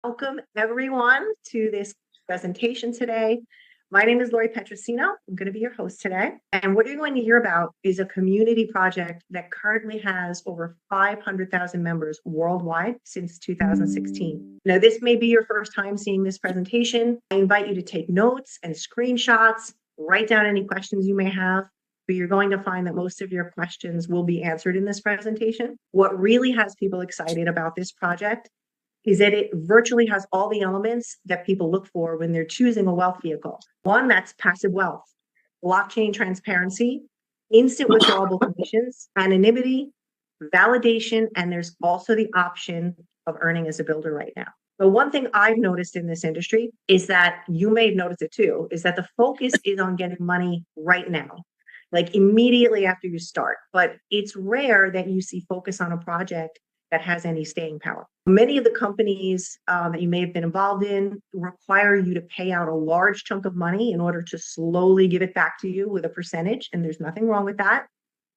Welcome everyone to this presentation today. My name is Lori Petrosino. I'm going to be your host today. And what you're going to hear about is a community project that currently has over 500,000 members worldwide since 2016. Now, this may be your first time seeing this presentation. I invite you to take notes and screenshots, write down any questions you may have, but you're going to find that most of your questions will be answered in this presentation. What really has people excited about this project is that it virtually has all the elements that people look for when they're choosing a wealth vehicle. One, that's passive wealth, blockchain transparency, instant withdrawable conditions, anonymity, validation, and there's also the option of earning as a builder right now. But one thing I've noticed in this industry is that you may have noticed it too, is that the focus is on getting money right now, like immediately after you start. But it's rare that you see focus on a project that has any staying power. Many of the companies that you may have been involved in require you to pay out a large chunk of money in order to slowly give it back to you with a percentage, and there's nothing wrong with that.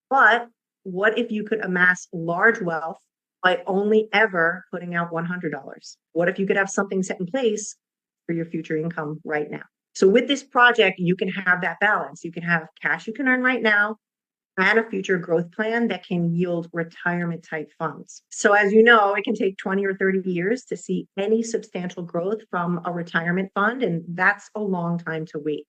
But what if you could amass large wealth by only ever putting out $100? What if you could have something set in place for your future income right now? So with this project, you can have that balance. You can have cash you can earn right now, and a future growth plan that can yield retirement type funds. So as you know, it can take 20 or 30 years to see any substantial growth from a retirement fund, and that's a long time to wait.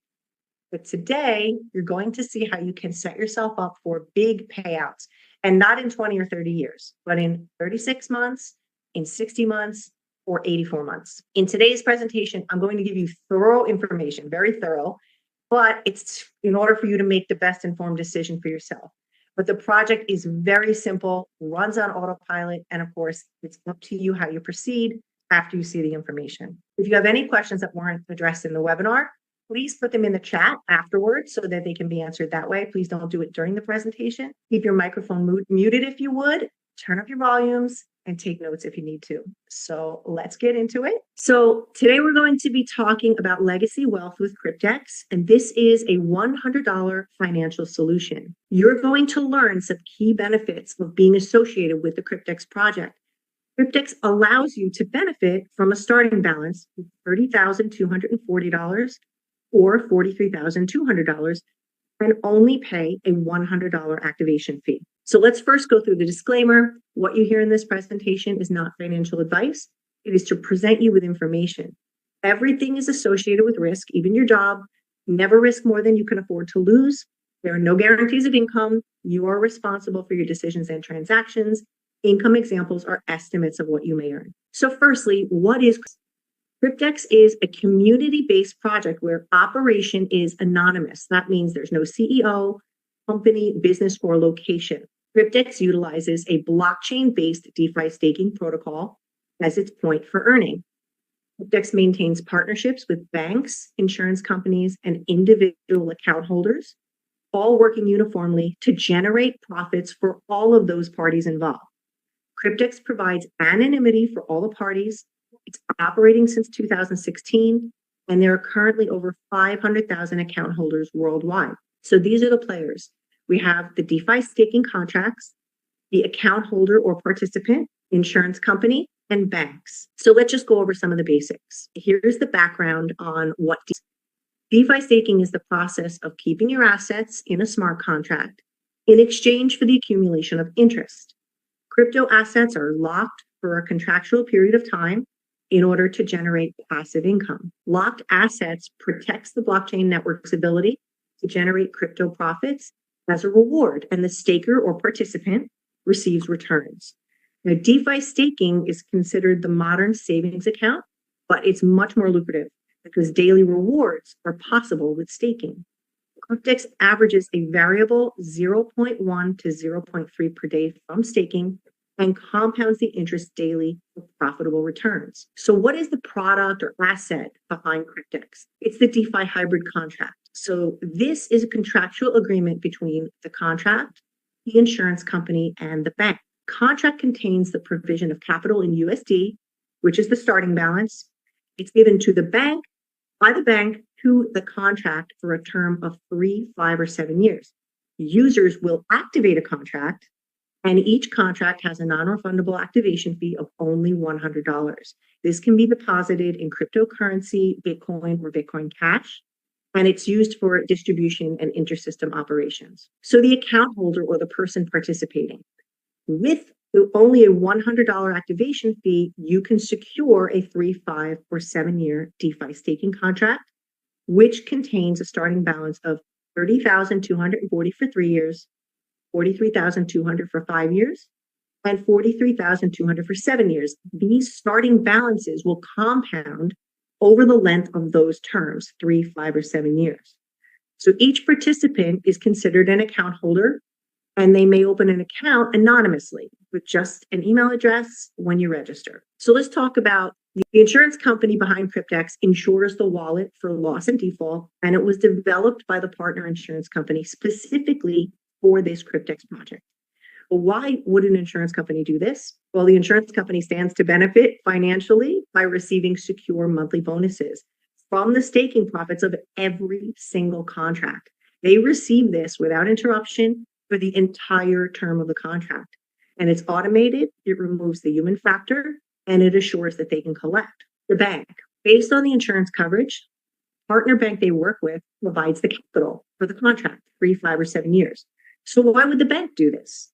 But today, you're going to see how you can set yourself up for big payouts, and not in 20 or 30 years, but in 36 months, in 60 months, or 84 months. In today's presentation, I'm going to give you thorough information, very thorough, but it's in order for you to make the best informed decision for yourself. But the project is very simple, runs on autopilot, and of course, it's up to you how you proceed after you see the information. If you have any questions that weren't addressed in the webinar, please put them in the chat afterwards so that they can be answered that way. Please don't do it during the presentation. Keep your microphone muted if you would, turn up your volumes, and take notes if you need to. So let's get into it. So today we're going to be talking about legacy wealth with Cryptex, and this is a $100 financial solution. You're going to learn some key benefits of being associated with the Cryptex project. Cryptex allows you to benefit from a starting balance of $30,240 or $43,200 and only pay a $100 activation fee. So let's first go through the disclaimer. What you hear in this presentation is not financial advice. It is to present you with information. Everything is associated with risk, even your job. Never risk more than you can afford to lose. There are no guarantees of income. You are responsible for your decisions and transactions. Income examples are estimates of what you may earn. So firstly, what is Cryptex? Is a community-based project where operation is anonymous. That means there's no CEO, company, business, or location. Cryptex utilizes a blockchain-based DeFi staking protocol as its point for earning. Cryptex maintains partnerships with banks, insurance companies, and individual account holders, all working uniformly to generate profits for all of those parties involved. Cryptex provides anonymity for all the parties. It's operating since 2016, and there are currently over 500,000 account holders worldwide. So these are the players. We have the DeFi staking contracts, the account holder or participant, insurance company, and banks. So let's just go over some of the basics. Here's the background on what DeFi staking is: the process of keeping your assets in a smart contract in exchange for the accumulation of interest. Crypto assets are locked for a contractual period of time in order to generate passive income. Locked assets protects the blockchain network's ability to generate crypto profits as a reward, and the staker or participant receives returns. Now, DeFi staking is considered the modern savings account, but it's much more lucrative because daily rewards are possible with staking. Cryptex averages a variable 0.1 to 0.3 per day from staking and compounds the interest daily for profitable returns. So what is the product or asset behind Cryptex? It's the DeFi hybrid contract. So this is a contractual agreement between the contract, the insurance company, and the bank. Contract contains the provision of capital in USD, which is the starting balance. It's given to the bank, by the bank, to the contract for a term of 3, 5, or 7 years. Users will activate a contract And each contract has a non-refundable activation fee of only $100. This can be deposited in cryptocurrency, Bitcoin, or Bitcoin Cash, and it's used for distribution and intersystem operations. So the account holder or the person participating with only a $100 activation fee, you can secure a 3, 5, or 7-year DeFi staking contract, which contains a starting balance of $30,240 for 3 years, $43,200 for 5 years, and $43,200 for 7 years. These starting balances will compound over the length of those terms, 3, 5, or 7 years. So each participant is considered an account holder, and they may open an account anonymously with just an email address when you register. So let's talk about the insurance company behind Cryptex insures the wallet for loss and default, and it was developed by the partner insurance company specifically for this Cryptex project. Well, why would an insurance company do this? Well, the insurance company stands to benefit financially by receiving secure monthly bonuses from the staking profits of every single contract. They receive this without interruption for the entire term of the contract. And it's automated, it removes the human factor, and it assures that they can collect. The bank, based on the insurance coverage, partner bank they work with provides the capital for the contract, 3, 5, or 7 years. So why would the bank do this?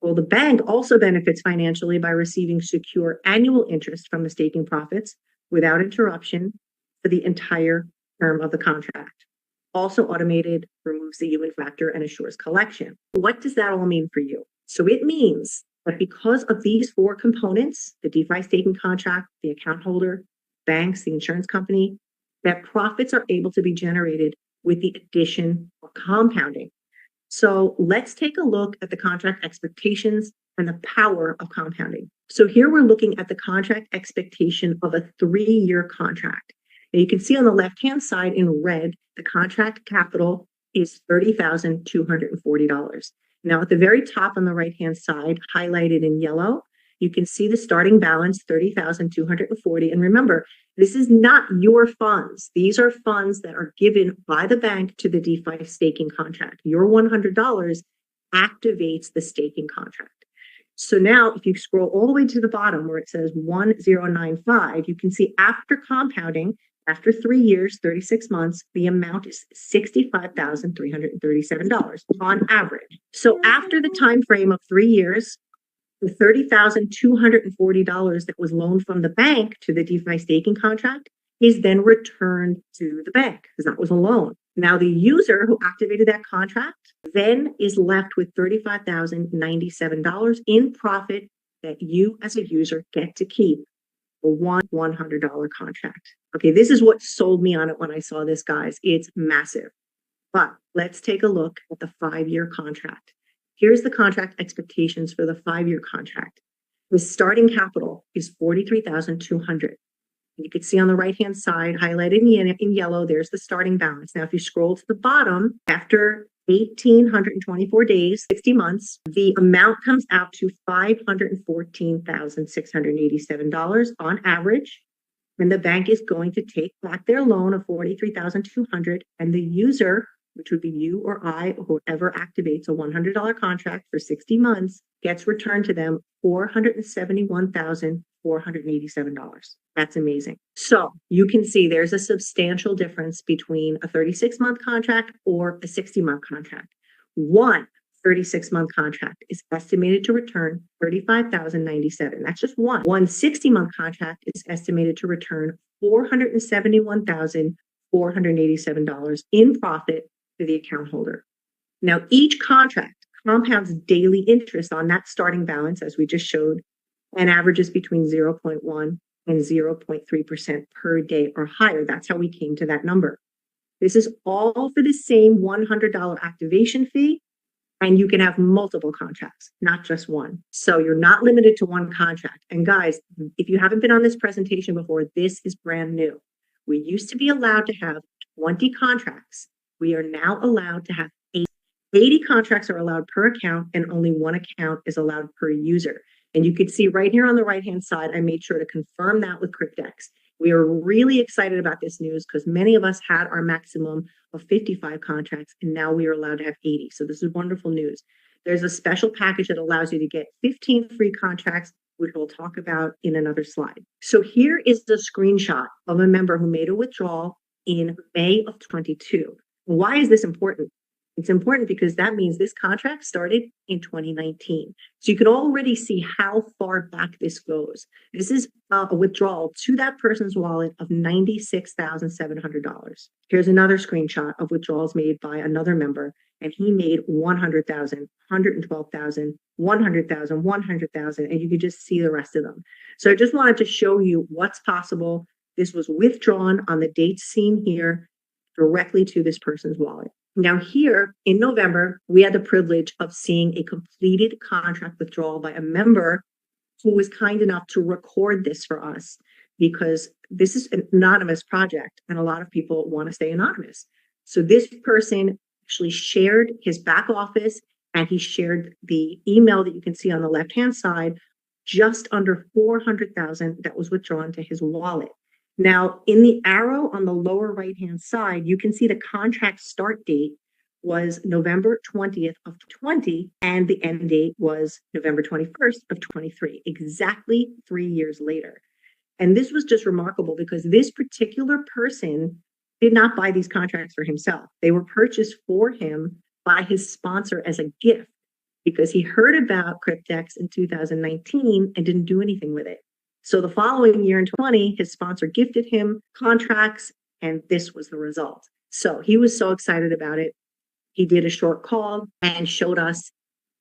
Well, the bank also benefits financially by receiving secure annual interest from the staking profits without interruption for the entire term of the contract. Also automated, removes the human factor, and assures collection. What does that all mean for you? So it means that because of these 4 components, the DeFi staking contract, the account holder, banks, the insurance company, that profits are able to be generated with the addition of compounding. So let's take a look at the contract expectations and the power of compounding. So here we're looking at the contract expectation of a 3-year contract. Now you can see on the left-hand side in red, the contract capital is $30,240. Now at the very top on the right-hand side, highlighted in yellow, you can see the starting balance, $30,240. And remember, this is not your funds. These are funds that are given by the bank to the DeFi staking contract. Your $100 activates the staking contract. So now if you scroll all the way to the bottom where it says 1095, you can see after compounding, after 3 years, 36 months, the amount is $65,337 on average. So after the time frame of 3 years, the $30,240 that was loaned from the bank to the DeFi staking contract is then returned to the bank because that was a loan. Now the user who activated that contract then is left with $35,097 in profit that you as a user get to keep for one $100 contract. Okay, this is what sold me on it when I saw this, guys. It's massive. But let's take a look at the 5-year contract. Here's the contract expectations for the 5-year contract. The starting capital is $43,200. You can see on the right-hand side, highlighted in yellow, there's the starting balance. Now, if you scroll to the bottom, after 1,824 days, 60 months, the amount comes out to $514,687 on average. And the bank is going to take back their loan of $43,200, and the user, which would be you or I, or whoever activates a $100 contract for 60 months, gets returned to them $471,487. That's amazing. So you can see there's a substantial difference between a 36-month contract or a 60-month contract. One 36-month contract is estimated to return $35,097. That's just one. One 60-month contract is estimated to return $471,487 in profit to the account holder. Now, each contract compounds daily interest on that starting balance, as we just showed, and averages between 0.1 and 0.3% per day or higher. That's how we came to that number. This is all for the same $100 activation fee, and you can have multiple contracts, not just one. So you're not limited to one contract. And guys, if you haven't been on this presentation before, this is brand new. We used to be allowed to have 20 contracts. We are now allowed to have 80. 80 contracts are allowed per account, and only one account is allowed per user. And you can see right here on the right-hand side, I made sure to confirm that with Cryptex. We are really excited about this news because many of us had our maximum of 55 contracts, and now we are allowed to have 80. So this is wonderful news. There's a special package that allows you to get 15 free contracts, which we'll talk about in another slide. So here is the screenshot of a member who made a withdrawal in May of 22. Why is this important? It's important because that means this contract started in 2019. So you can already see how far back this goes. This is a withdrawal to that person's wallet of $96,700. Here's another screenshot of withdrawals made by another member, and he made 100,000, 112,000, 100,000, 100,000, and you can just see the rest of them. So I just wanted to show you what's possible. This was withdrawn on the dates seen here directly to this person's wallet. Now here in November, we had the privilege of seeing a completed contract withdrawal by a member who was kind enough to record this for us, because this is an anonymous project and a lot of people want to stay anonymous. So this person actually shared his back office, and he shared the email that you can see on the left-hand side, just under 400,000 that was withdrawn to his wallet. Now, in the arrow on the lower right-hand side, you can see the contract start date was November 20th of 20, and the end date was November 21st of 23, exactly 3 years later. And this was just remarkable because this particular person did not buy these contracts for himself. They were purchased for him by his sponsor as a gift because he heard about Cryptex in 2019 and didn't do anything with it. So the following year in 20, his sponsor gifted him contracts, and this was the result. So he was so excited about it. He did a short call and showed us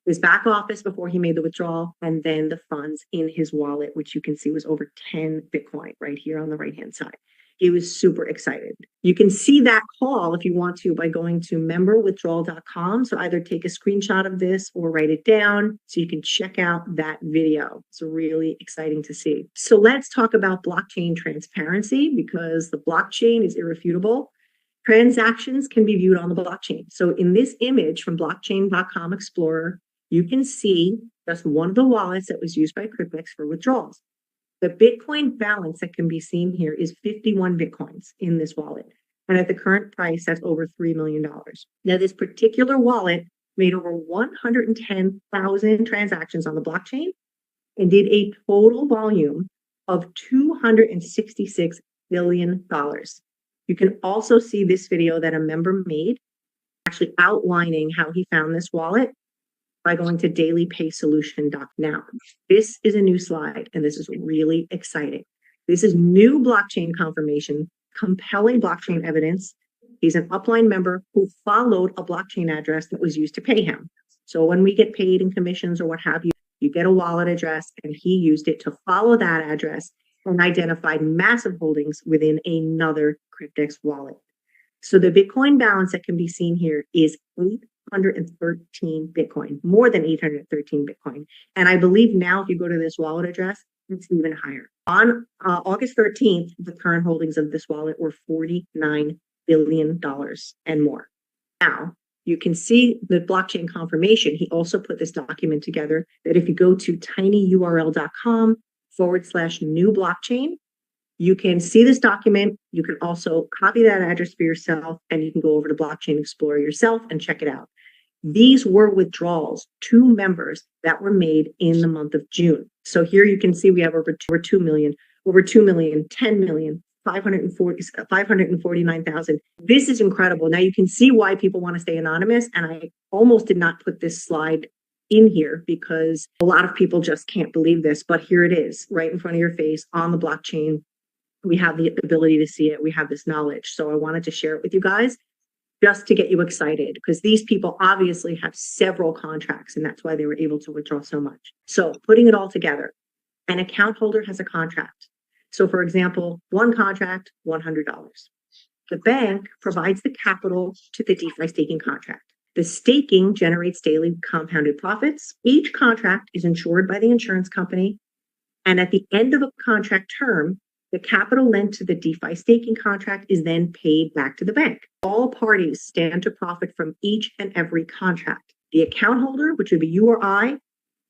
his back office before he made the withdrawal, and then the funds in his wallet, which you can see was over 10 Bitcoin right here on the right-hand side. He was super excited. You can see that call if you want to by going to memberwithdrawal.com. So either take a screenshot of this or write it down so you can check out that video. It's really exciting to see. So let's talk about blockchain transparency, because the blockchain is irrefutable. Transactions can be viewed on the blockchain. So in this image from blockchain.com Explorer, you can see just one of the wallets that was used by Cryptex for withdrawals. The Bitcoin balance that can be seen here is 51 Bitcoins in this wallet. And at the current price, that's over $3 million. Now, this particular wallet made over 110,000 transactions on the blockchain and did a total volume of $266 billion. You can also see this video that a member made actually outlining how he found this wallet by going to dailypaysolution.now. This is a new slide, and this is really exciting. This is new blockchain confirmation, compelling blockchain evidence. He's an upline member who followed a blockchain address that was used to pay him. So when we get paid in commissions or what have you, you get a wallet address, and he used it to follow that address and identified massive holdings within another Cryptex wallet. So the Bitcoin balance that can be seen here is 813 Bitcoin, more than 813 Bitcoin. And I believe now if you go to this wallet address, it's even higher. On August 13th, the current holdings of this wallet were $49 billion and more. Now, you can see the blockchain confirmation. He also put this document together that if you go to tinyurl.com/new blockchain, you can see this document. You can also copy that address for yourself, and you can go over to Blockchain Explorer yourself and check it out. These were withdrawals to members that were made in the month of June. So here you can see we have over 2 million, 10 million, 549,000. This is incredible. Now you can see why people want to stay anonymous. And I almost did not put this slide in here because a lot of people just can't believe this, but here it is right in front of your face on the blockchain. We have the ability to see it. We have this knowledge. So I wanted to share it with you guys just to get you excited, because these people obviously have several contracts, and that's why they were able to withdraw so much. So putting it all together, an account holder has a contract. So for example, one contract, $100. The bank provides the capital to the DeFi staking contract. The staking generates daily compounded profits. Each contract is insured by the insurance company. And at the end of a contract term, the capital lent to the DeFi staking contract is then paid back to the bank. All parties stand to profit from each and every contract. The account holder, which would be you or I,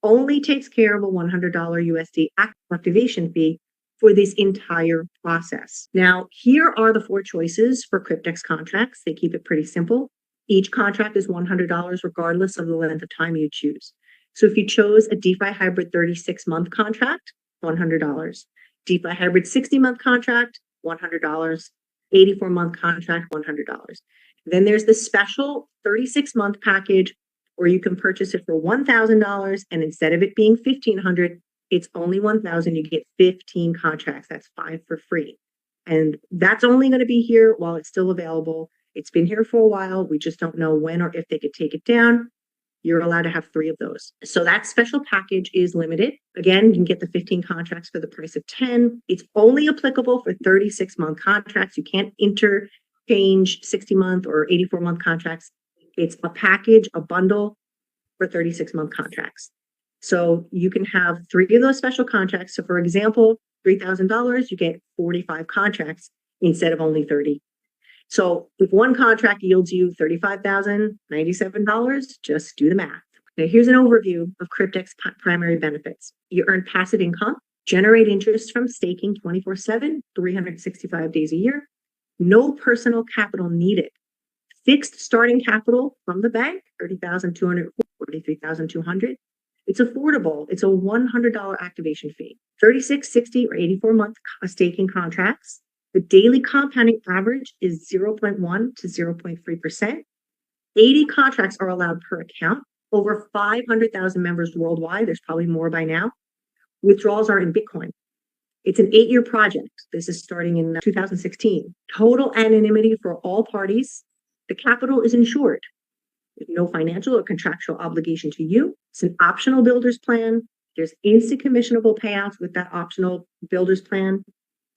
only takes care of a $100 USD activation fee for this entire process. Now, here are the 4 choices for Cryptex contracts. They keep it pretty simple. Each contract is $100 regardless of the length of time you choose. So if you chose a DeFi hybrid 36-month contract, $100. DeFi hybrid 60-month contract, $100. 84-month contract, $100. Then there's the special 36-month package where you can purchase it for $1,000, and instead of it being $1,500, it's only $1,000. You get 15 contracts. That's 5 for free. And that's only going to be here while it's still available. It's been here for a while. We just don't know when or if they could take it down. You're allowed to have 3 of those. So that special package is limited. Again, you can get the 15 contracts for the price of 10. It's only applicable for 36-month contracts. You can't interchange 60-month or 84-month contracts. It's a package, a bundle for 36-month contracts. So you can have 3 of those special contracts. So for example, $3,000, you get 45 contracts instead of only 30. So if one contract yields you $35,097, just do the math. Now here's an overview of Cryptex's primary benefits. You earn passive income, generate interest from staking 24/7, 365 days a year, no personal capital needed, fixed starting capital from the bank, $30,200, $43,200. It's affordable. It's a $100 activation fee, 36, 60, or 84-month staking contracts. The daily compounding average is 0.1 to 0.3%. 80 contracts are allowed per account. Over 500,000 members worldwide. There's probably more by now. Withdrawals are in Bitcoin. It's an 8-year project. This is starting in 2016. Total anonymity for all parties. The capital is insured. There's no financial or contractual obligation to you. It's an optional builder's plan. There's instant commissionable payouts with that optional builder's plan.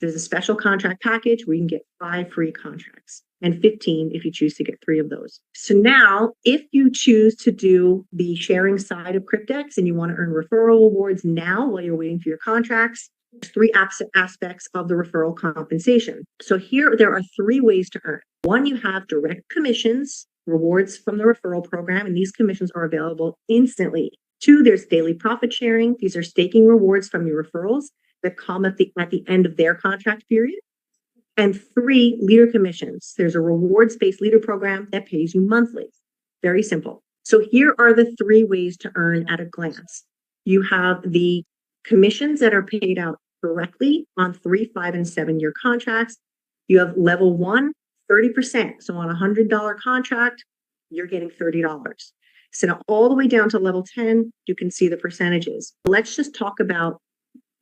There's a special contract package where you can get 5 free contracts and 15 if you choose to get 3 of those. So now, if you choose to do the sharing side of Cryptex and you want to earn referral rewards now while you're waiting for your contracts, there's 3 aspects of the referral compensation. So here, there are 3 ways to earn. 1, you have direct commissions, rewards from the referral program, and these commissions are available instantly. 2, there's daily profit sharing. These are staking rewards from your referrals that come at the end of their contract period. And 3, leader commissions. There's a rewards-based leader program that pays you monthly. Very simple. So here are the 3 ways to earn at a glance. You have the commissions that are paid out directly on 3, 5, and 7-year contracts. You have level 1, 30%. So on a $100 contract, you're getting $30. So now all the way down to level 10, you can see the percentages. Let's just talk about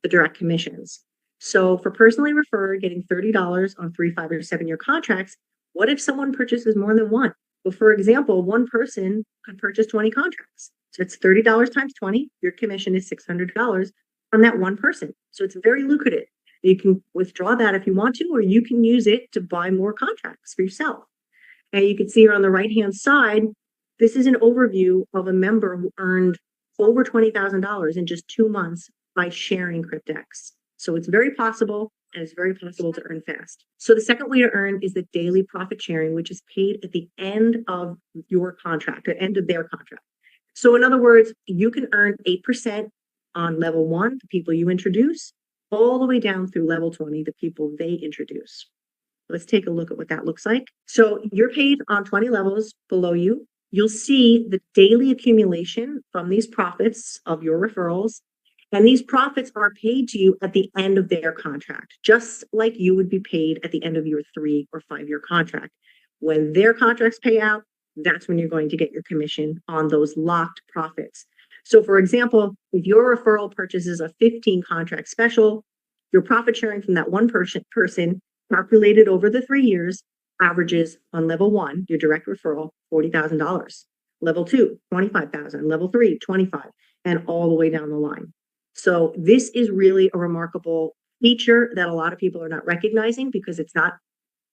the direct commissions. So for personally referred, getting $30 on 3, 5, or 7-year contracts, what if someone purchases more than one? Well, for example, one person could purchase 20 contracts. So it's $30 times 20. Your commission is $600 on that one person. So it's very lucrative. You can withdraw that if you want to, or you can use it to buy more contracts for yourself. And you can see here on the right-hand side, this is an overview of a member who earned over $20,000 in just 2 months by sharing Cryptex. So it's very possible, and it's very possible to earn fast. So the second way to earn is the daily profit sharing, which is paid at the end of your contract, at the end of their contract. So in other words, you can earn 8% on level 1, the people you introduce, all the way down through level 20, the people they introduce. Let's take a look at what that looks like. So you're paid on 20 levels below you. You'll see the daily accumulation from these profits of your referrals. And these profits are paid to you at the end of their contract, just like you would be paid at the end of your 3 or 5-year contract. When their contracts pay out, that's when you're going to get your commission on those locked profits. So for example, if your referral purchases a 15 contract special, your profit sharing from that one person calculated over the 3 years averages on level 1, your direct referral, $40,000. Level 2, $25,000. Level 3, $25,000, and all the way down the line. So this is really a remarkable feature that a lot of people are not recognizing because it's not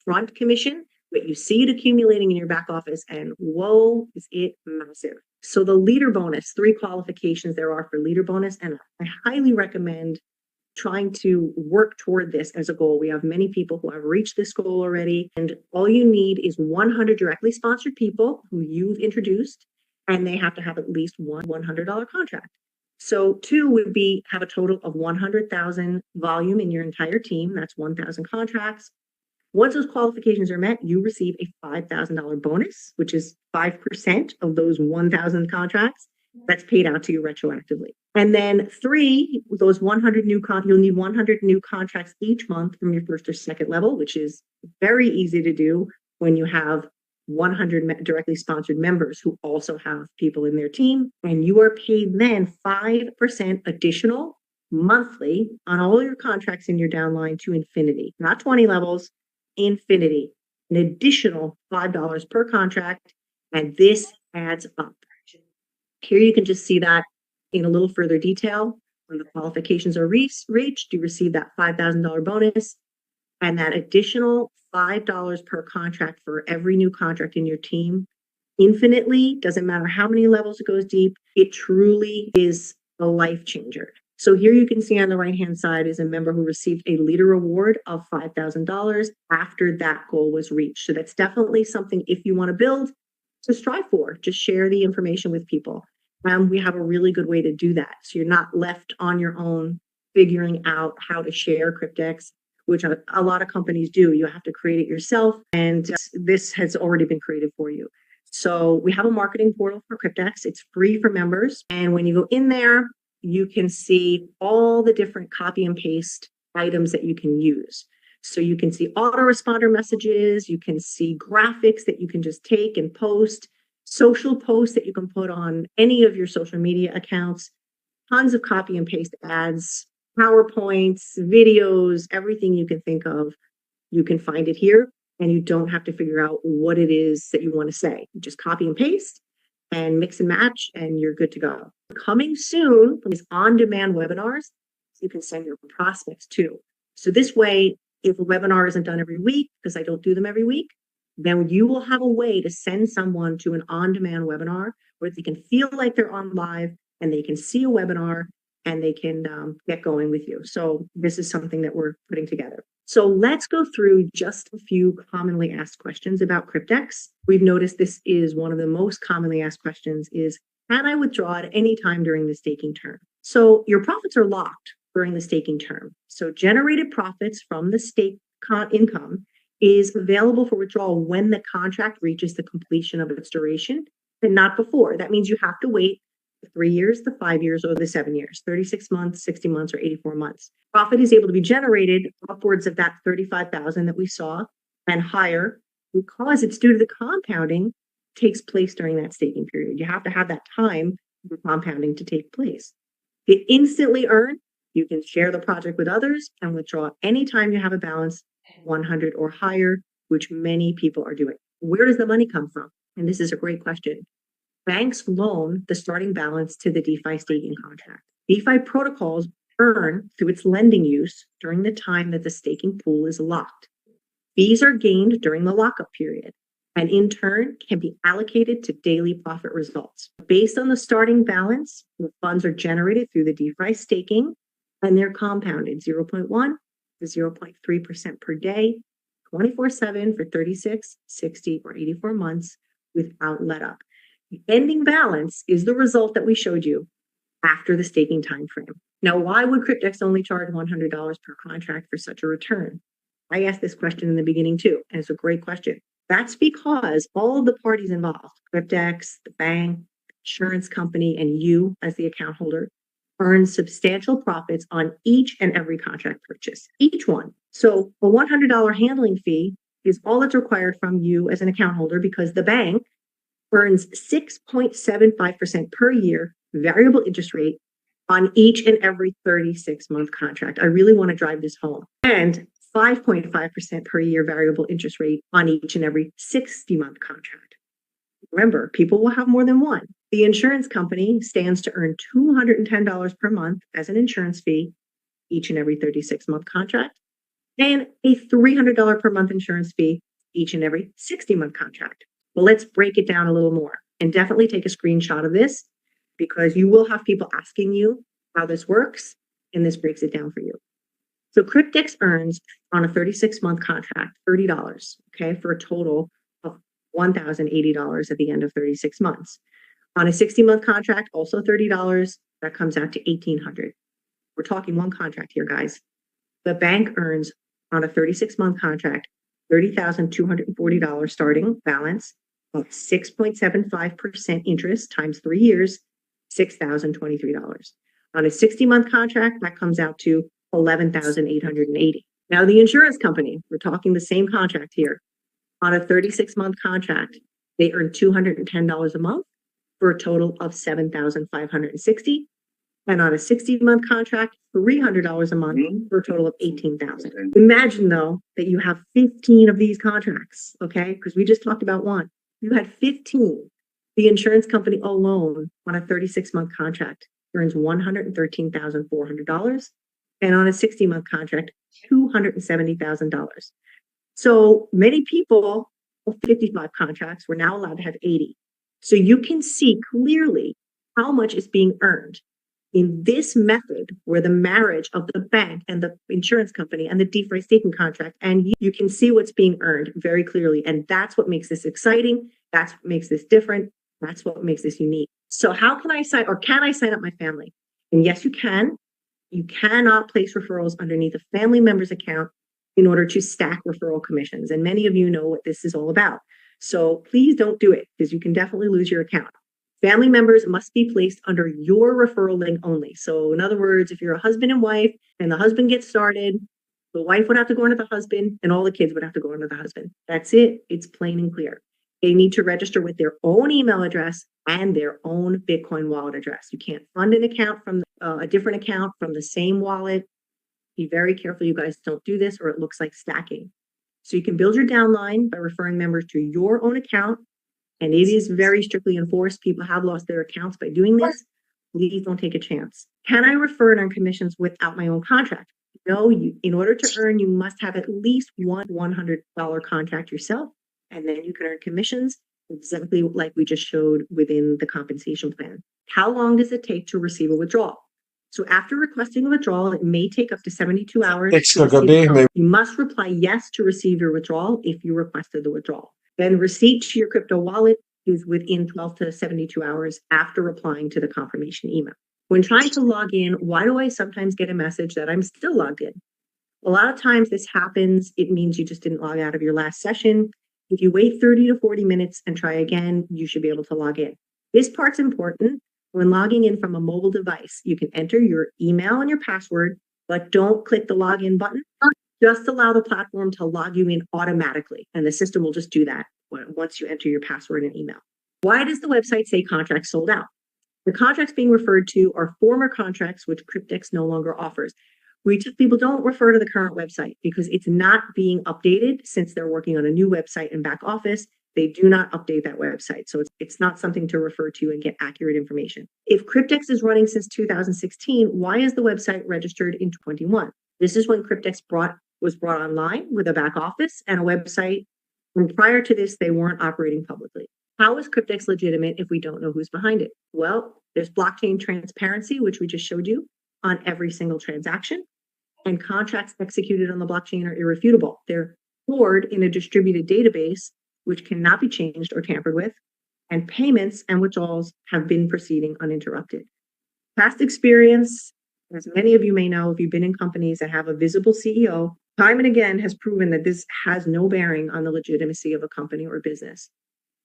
front commission, but you see it accumulating in your back office, and whoa, is it massive. So the leader bonus, 3 qualifications there are for leader bonus, and I highly recommend trying to work toward this as a goal. We have many people who have reached this goal already, and all you need is 100 directly sponsored people who you've introduced, and they have to have at least one $100 contract. So 2 would be have a total of 100,000 volume in your entire team. That's 1,000 contracts. Once those qualifications are met, you receive a $5,000 bonus, which is 5% of those 1,000 contracts that's paid out to you retroactively. And then three, those 100 you'll need 100 new contracts each month from your first or second level, which is very easy to do when you have 100 directly sponsored members who also have people in their team. And you are paid then 5% additional monthly on all your contracts in your downline to infinity, not 20 levels, infinity, an additional $5 per contract. And this adds up. Here you can just see that in a little further detail. When the qualifications are reached, you receive that $5,000 bonus and that additional $5 per contract for every new contract in your team. Infinitely, doesn't matter how many levels it goes deep, it truly is a life changer. So here you can see on the right-hand side is a member who received a leader award of $5,000 after that goal was reached. So that's definitely something, if you want to build, to strive for. Just share the information with people. We have a really good way to do that. So you're not left on your own figuring out how to share Cryptex, which a lot of companies do. You have to create it yourself, and this has already been created for you. So we have a marketing portal for Cryptex. It's free for members. And when you go in there, you can see all the different copy and paste items that you can use. So you can see autoresponder messages, you can see graphics that you can just take and post, social posts that you can put on any of your social media accounts, tons of copy and paste ads, PowerPoints, videos, everything you can think of. You can find it here, and you don't have to figure out what it is that you want to say. You just copy and paste and mix and match, and you're good to go. Coming soon is on-demand webinars. You can send your prospects too. So this way, if a webinar isn't done every week, because I don't do them every week, then you will have a way to send someone to an on-demand webinar where they can feel like they're on live and they can see a webinar and they can get going with you. So this is something that we're putting together. So let's go through just a few commonly asked questions about Cryptex. We've noticed this is one of the most commonly asked questions is, can I withdraw at any time during the staking term? So your profits are locked during the staking term. So generated profits from the stake income is available for withdrawal when the contract reaches the completion of its duration and not before. That means you have to wait the 3 years, the 5 years, or the 7 years, 36 months, 60 months, or 84 months. Profit is able to be generated upwards of that 35,000 that we saw and higher because it's due to the compounding takes place during that staking period. You have to have that time for compounding to take place. It instantly earn. You can share the project with others and withdraw anytime you have a balance 100 or higher, which many people are doing. Where does the money come from? And this is a great question. Banks loan the starting balance to the DeFi staking contract. DeFi protocols earn through its lending use during the time that the staking pool is locked. Fees are gained during the lockup period and in turn can be allocated to daily profit results. Based on the starting balance, the funds are generated through the DeFi staking and they're compounded 0.1 to 0.3% per day, 24/7 for 36, 60, or 84 months without let up. The ending balance is the result that we showed you after the staking time frame. Now, why would Cryptex only charge $100 per contract for such a return? I asked this question in the beginning too, and it's a great question. That's because all of the parties involved, Cryptex, the bank, insurance company, and you as the account holder, earn substantial profits on each and every contract purchase, each one. So a $100 handling fee is all that's required from you as an account holder because the bank earns 6.75% per year variable interest rate on each and every 36-month contract. I really want to drive this home. And 5.5% per year variable interest rate on each and every 60-month contract. Remember, people will have more than one. The insurance company stands to earn $210 per month as an insurance fee each and every 36-month contract, and a $300 per month insurance fee each and every 60-month contract. Well, let's break it down a little more and definitely take a screenshot of this because you will have people asking you how this works, and this breaks it down for you. So Cryptex earns on a 36-month contract $30, okay, for a total of $1,080 at the end of 36 months. On a 60-month contract, also $30, that comes out to $1,800. We're talking one contract here, guys. The bank earns on a 36-month contract $30,240 starting balance of 6.75% interest times 3 years, $6,023. On a 60-month contract, that comes out to $11,880. Now, the insurance company, we're talking the same contract here. On a 36-month contract, they earn $210 a month for a total of $7,560. And on a 60-month contract, $300 a month for a total of $18,000. Imagine though that you have 15 of these contracts, okay? Because we just talked about one. You had 15. The insurance company alone on a 36-month contract earns $113,400, and on a 60-month contract, $270,000. So many people with 55 contracts were now allowed to have 80. So you can see clearly how much is being earned in this method, where the marriage of the bank and the insurance company and the deferred staking contract, and you can see what's being earned very clearly. And that's what makes this exciting. That's what makes this different. That's what makes this unique. So how can I sign, or can I sign up my family? And yes, you can. You cannot place referrals underneath a family member's account in order to stack referral commissions. And many of you know what this is all about. So please don't do it, because you can definitely lose your account. Family members must be placed under your referral link only. So in other words, if you're a husband and wife and the husband gets started, the wife would have to go under the husband and all the kids would have to go under the husband. That's it. It's plain and clear. They need to register with their own email address and their own Bitcoin wallet address. You can't fund an account from a different account from the same wallet. Be very careful you guys don't do this, or it looks like stacking. So you can build your downline by referring members to your own account. And it is very strictly enforced. People have lost their accounts by doing this. Please don't take a chance. Can I refer and earn commissions without my own contract? No, in order to earn, you must have at least one $100 contract yourself, and then you can earn commissions exactly like we just showed within the compensation plan. How long does it take to receive a withdrawal? So after requesting a withdrawal, it may take up to 72 hours. You must reply yes to receive your withdrawal if you requested the withdrawal. Then receipt to your crypto wallet is within 12 to 72 hours after replying to the confirmation email. When trying to log in, why do I sometimes get a message that I'm still logged in? A lot of times this happens. It means you just didn't log out of your last session. If you wait 30 to 40 minutes and try again, you should be able to log in. This part's important. When logging in from a mobile device, you can enter your email and your password, but don't click the login button. Just allow the platform to log you in automatically, and the system will just do that once you enter your password and email. Why does the website say contracts sold out? The contracts being referred to are former contracts which Cryptex no longer offers. We tell people don't refer to the current website because it's not being updated since they're working on a new website and back office. They do not update that website. So it's not something to refer to and get accurate information. If Cryptex is running since 2016, why is the website registered in 21? This is when Cryptex was brought online with a back office and a website. And prior to this, they weren't operating publicly. How is Cryptex legitimate if we don't know who's behind it? Well, there's blockchain transparency, which we just showed you on every single transaction. And contracts executed on the blockchain are irrefutable. They're stored in a distributed database, which cannot be changed or tampered with. And payments and withdrawals have been proceeding uninterrupted. Past experience, as many of you may know, if you've been in companies that have a visible CEO, time and again has proven that this has no bearing on the legitimacy of a company or business.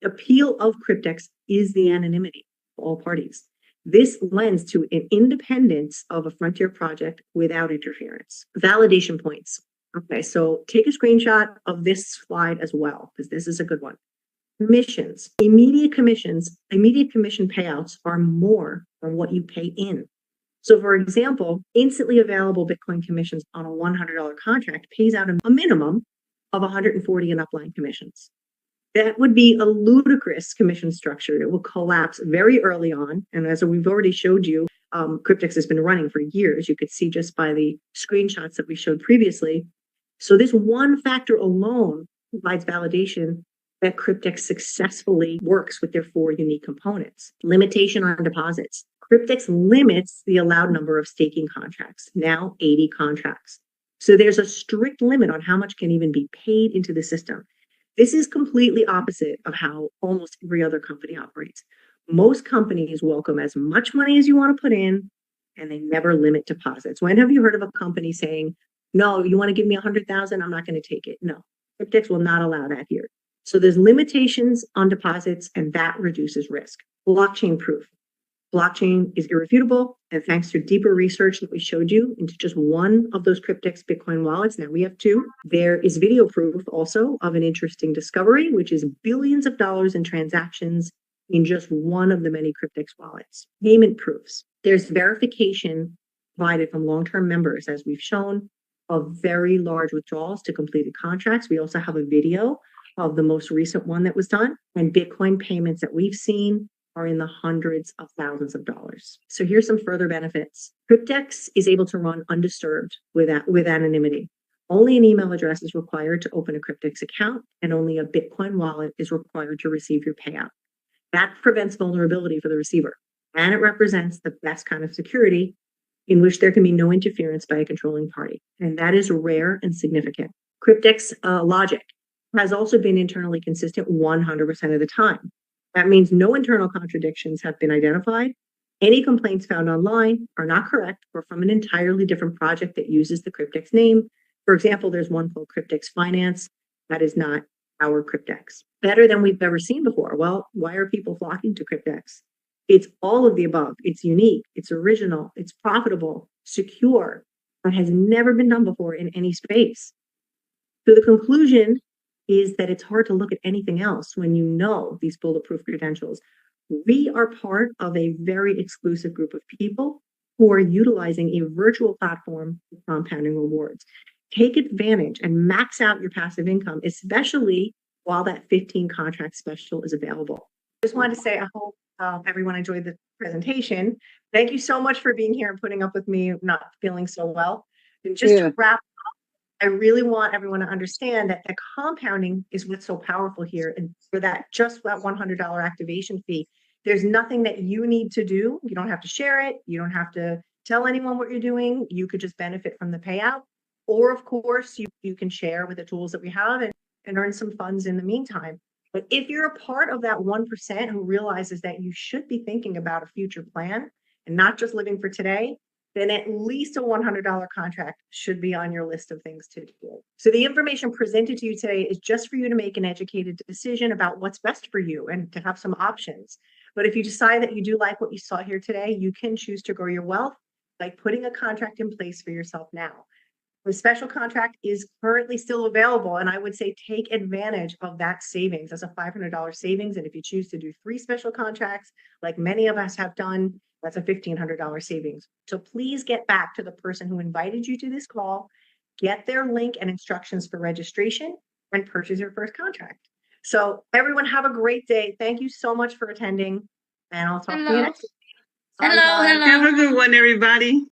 The appeal of Cryptex is the anonymity of all parties. This lends to an independence of a frontier project without interference. Validation points. Okay, so take a screenshot of this slide as well, because this is a good one. Commissions. Immediate commission payouts are more than what you pay in. So for example, instantly available Bitcoin commissions on a $100 contract pays out a minimum of 140 in upline commissions. That would be a ludicrous commission structure. It will collapse very early on. And as we've already showed you, Cryptex has been running for years. You could see just by the screenshots that we showed previously. So this one factor alone provides validation that Cryptex successfully works with their 4 unique components. Limitation on deposits. Cryptex limits the allowed number of staking contracts, now 80 contracts. So there's a strict limit on how much can even be paid into the system. This is completely opposite of how almost every other company operates. Most companies welcome as much money as you want to put in, and they never limit deposits. When have you heard of a company saying, no, you want to give me 100,000, I'm not going to take it? No, Cryptex will not allow that here. So there's limitations on deposits, and that reduces risk. Blockchain proof. Blockchain is irrefutable, and thanks to deeper research that we showed you into just one of those Cryptex Bitcoin wallets, now we have two. There is video proof also of an interesting discovery, which is billions of dollars in transactions in just one of the many Cryptex wallets. Payment proofs. There's verification provided from long-term members, as we've shown, of very large withdrawals to completed contracts. We also have a video of the most recent one that was done, and Bitcoin payments that we've seen are in the hundreds of thousands of dollars. So here's some further benefits. Cryptex is able to run undisturbed with anonymity. Only an email address is required to open a Cryptex account, and only a Bitcoin wallet is required to receive your payout. That prevents vulnerability for the receiver, and it represents the best kind of security in which there can be no interference by a controlling party. And that is rare and significant. Cryptex logic has also been internally consistent 100% of the time. That means no internal contradictions have been identified. Any complaints found online are not correct or from an entirely different project that uses the Cryptex name. For example, there's one called Cryptex Finance. That is not our Cryptex. Better than we've ever seen before. Well, why are people flocking to Cryptex? It's all of the above. It's unique, it's original, it's profitable, secure. That has never been done before in any space. So the conclusion is that it's hard to look at anything else when you know these bulletproof credentials. We are part of a very exclusive group of people who are utilizing a virtual platform for compounding rewards. Take advantage and max out your passive income, especially while that 15 contract special is available. Just wanted to say, I hope everyone enjoyed the presentation. Thank you so much for being here and putting up with me not feeling so well. And just to wrap up, I really want everyone to understand that the compounding is what's so powerful here. And for that, just that $100 activation fee, there's nothing that you need to do. You don't have to share it. You don't have to tell anyone what you're doing. You could just benefit from the payout. Or of course, you can share with the tools that we have and earn some funds in the meantime. But if you're a part of that 1% who realizes that you should be thinking about a future plan and not just living for today, then at least a $100 contract should be on your list of things to do. So the information presented to you today is just for you to make an educated decision about what's best for you and to have some options. But if you decide that you do like what you saw here today, you can choose to grow your wealth by putting a contract in place for yourself now. The special contract is currently still available, and I would say take advantage of that savings. That's a $500 savings, and if you choose to do 3 special contracts, like many of us have done, that's a $1,500 savings. So please get back to the person who invited you to this call, get their link and instructions for registration, and purchase your first contract. So everyone have a great day. Thank you so much for attending, and I'll talk to you next week. Hello. Have a good one, everybody.